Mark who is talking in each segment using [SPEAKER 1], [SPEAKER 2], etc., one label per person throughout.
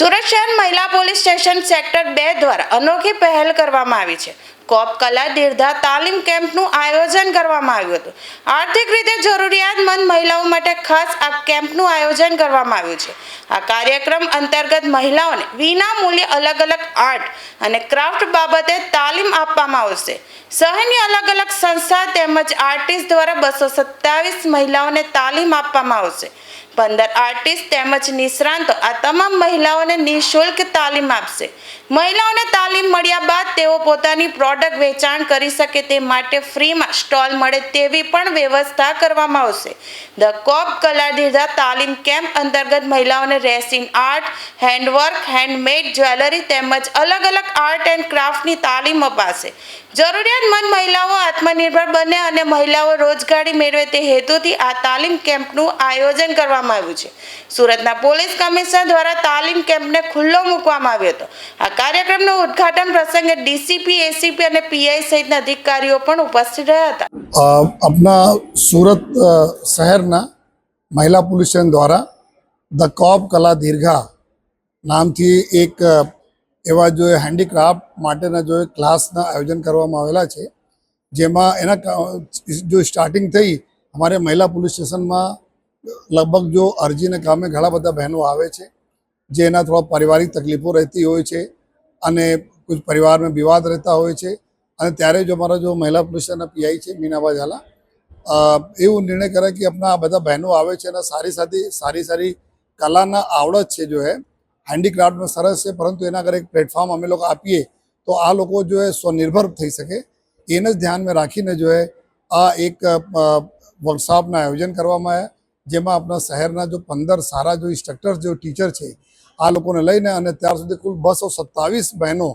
[SPEAKER 1] સુરત શહેર મહિલા police station sector 2 દ્વારા અનોખી પહેલ કરવામાં આવી છે। કોપ કલા દીર્ઘા તાલીમ કેમ્પનું આયોજન કરવામાં આવ્યું હતું। આર્થિક રીતે જરૂરિયાતમંદ મહિલાઓ માટે ખાસ આ કેમ્પનું આયોજન કરવામાં આવ્યું છે। આ કાર્યક્રમ અંતર્ગત મહિલાઓને વિના મૂલ્યે અલગ અલગ આર્ટ અને ક્રાફ્ટ બાબતે તાલીમ આપવામાં આવશે। શહેરની અલગ અલગ સંસ્થા તેમજ આર્ટિસ્ટ દ્વારા 227 મહિલાઓને તાલીમ આપવામાં આવશે। 15 આર્ટિસ્ટ તેમજ નિષ્ણાતો આ તમામ મહિલાઓને નિઃશુલ્ક તાલીમ આપશે। મહિલાઓને તાલીમ મળ્યા બાદ તેઓ પોતાની પ્રોડક્ટ વેચાણ કરી શકે તે માટે ફ્રીમાં સ્ટોલ મળે તેવી પણ વ્યવસ્થા કરવામાં આવશે। ધ કોપ કલા દીર્ઘા તાલીમ કેમ્પ અંતર્ગત મહિલાઓને raisin art, handwork, handmade jewellery તેમજ અલગ અલગ આર્ટ એન્ડ ક્રાફ્ટની તાલીમ અપાશે। જરૂરિયાતમંદ મહિલાઓ આત્મનિર્ભર બને અને મહિલાઓ રોજગારી મેળવે તે હેતુથી આ તાલીમ કેમ્પનું આયોજન કરવામાં આવ્યું છે। સુરતના પોલીસ કમિશનર દ્વારા તાલીમ કેમ્પને ખુલ્લો મૂકવામાં આવ્યો હતો। આ કાર્યક્રમનું ઉદ્ઘાટન પ્રસંગે ડીસીપી, એસીપી અને પીઆઈ સહિતના અધિકારીઓ પણ ઉપસ્થિત રહ્યા હતા।
[SPEAKER 2] अपना सूरत शहरना महिला पुलिस स्टेशन द्वारा द कॉप कला दीर्घा नामથી એક એવા જો હેન્ડીક્રાફ્ટ માટેના જો ક્લાસના આયોજન કરવામાં આવેલા છે, જેમાં એના જો સ્ટાર્ટિંગ થઈ અમારે મહિલા પોલીસ સ્ટેશનમાં લગભગ જો અરજીને કામે ઘણા બધા બહેનો આવે છે, જે એના થોડા પારિવારિક તકલીફો રહેતી હોય છે અને કુછ પરિવારમાં વિવાદ રહેતા હોય છે, અને ત્યારે જો અમારા જો મહિલા પુલિસ સ્ટેશનના પીઆઈ છે મીનાબા ઝાલા એવું નિર્ણય કરે કે આપણા આ બધા બહેનો આવે છે અને સારી કલાના આવડત છે જો હે હેન્ડીક્રાફ્ટમાં સરસ છે, પરંતુ એના અગર એક પ્લેટફોર્મ અમે લોકો આપીએ તો આ લોકો જો હે સ્વનિર્ભર થઈ શકે, એને જ ધ્યાનમાં રાખીને જો હે આ એક વર્કશોપના આયોજન કરવામાં આવ્યા, જેમાં આપણા શહેરના જો 15 સારા જો ઇન્સ્ટ્રક્ટર જો ટીચર છે આ લોકોને લઈને અને ત્યાર સુધી કુલ 227 બહેનો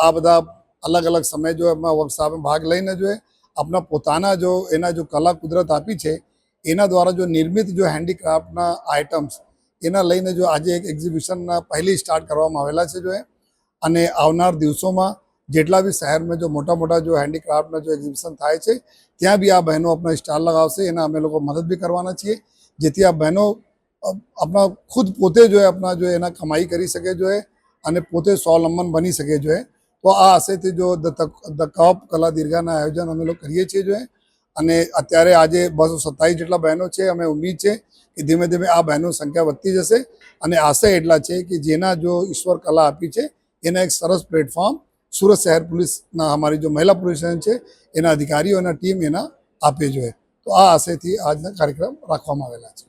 [SPEAKER 2] આ બધા અલગ અલગ સમય જો એમાં વર્કશોપમાં ભાગ લઈને જો આપણા પોતાના જો એના જો કલા કુદરત આપી છે એના દ્વારા જો નિર્મિત જો હેન્ડીક્રાફ્ટના આઇટમ્સ એના લઈને જો આજે એક એક્ઝિબિશનના પહેલી સ્ટાર્ટ કરવામાં આવેલા છે જો અને આવનાર દિવસોમાં જેટલા બી શહેરમાં જો મોટા જો હેન્ડીક્રાફ્ટના જો એક્ઝિબિશન થાય છે ત્યાં બી આ બહેનો આપણા સ્ટાલ લગાવશે, એના અમે લોકો મદદ બી કરવાના છીએ, જેથી આ બહેનો આપણા ખુદ પોતે જો આપણા જો એના કમાઈ કરી શકે જો અને પોતે સ્વાવલંબન બની શકે જો તો આ આશયથી જો ધ કોપ કલા દીર્ઘાના આયોજન અમે લોકો કરીએ છીએ જો અને અત્યારે આજે 227 જેટલા બહેનો છે। અમે ઉમ્મીદ છે કે ધીમે ધીમે આ બહેનો સંખ્યા વધતી જશે અને આશય એટલા છે કે જેના જો ઈશ્વર કલા આપી છે એના એક સરસ પ્લેટફોર્મ સુરત શહેર પોલીસના અમારી જો મહિલા પોલીસ સ્ટેશન છે એના અધિકારીઓ અને ટીમ એના આપે જોઈએ, તો આ આશયથી આજના કાર્યક્રમ રાખવામાં આવેલા છે।